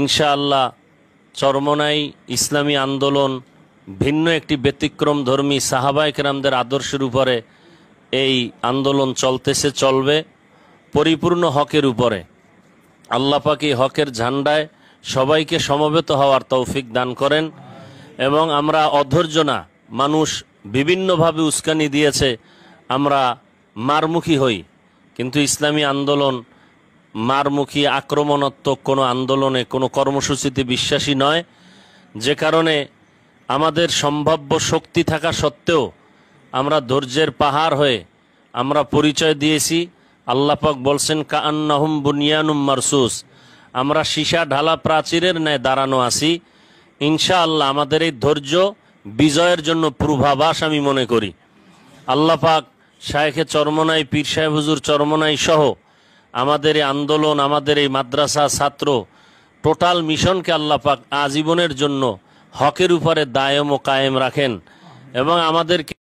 ইনশাআল্লাহ চরমনাই ইসলামী আন্দোলন ভিন্ন একটি ব্যতিক্রম ধর্মী সাহাবায়ে কেরামদের আদর্শের উপরে এই আন্দোলন চলতেছে, চলবে পরিপূর্ণ হকের উপরে। আল্লাহ পাক এই হকের ঝান্ডায় সবাইকে সমবেত হওয়ার তৌফিক দান করেন। এবং আমরা অধৈর্য না, মানুষ বিভিন্নভাবে উস্কানি দিয়েছে, আমরা মারমুখী হই, কিন্তু ইসলামী আন্দোলন মারমুখী আক্রমণাত্মক কোনো আন্দোলনে কোনো কর্মসূচিতে বিশ্বাসী নয়। যে কারণে আমাদের সম্ভাব্য শক্তি থাকা সত্ত্বেও আমরা ধৈর্যের পাহাড় হয়ে আমরা পরিচয় দিয়েছি। আল্লাহ পাক বলছেন কাআন্নাহুম বুনিয়ানুম মারসুস, আমরা সীসা ঢালা প্রাচীরের ন্যায় দাঁড়ানো আছি। ইনশাআল্লাহ আমাদের এই ধৈর্য বিজয়ের জন্য পূর্বাভাস আমি মনে করি। আল্লাহ পাক শায়েখে চরমনাই, পীর সাহেব হুজুর চরমনাই সহ আমাদের এই আন্দোলন, আমাদের এই মাদ্রাসা ছাত্র টোটাল মিশনকে আল্লাহ পাক আজীবনের জন্য হকের উপরে দায়েম ও কায়েম রাখেন এবং আমাদেরকে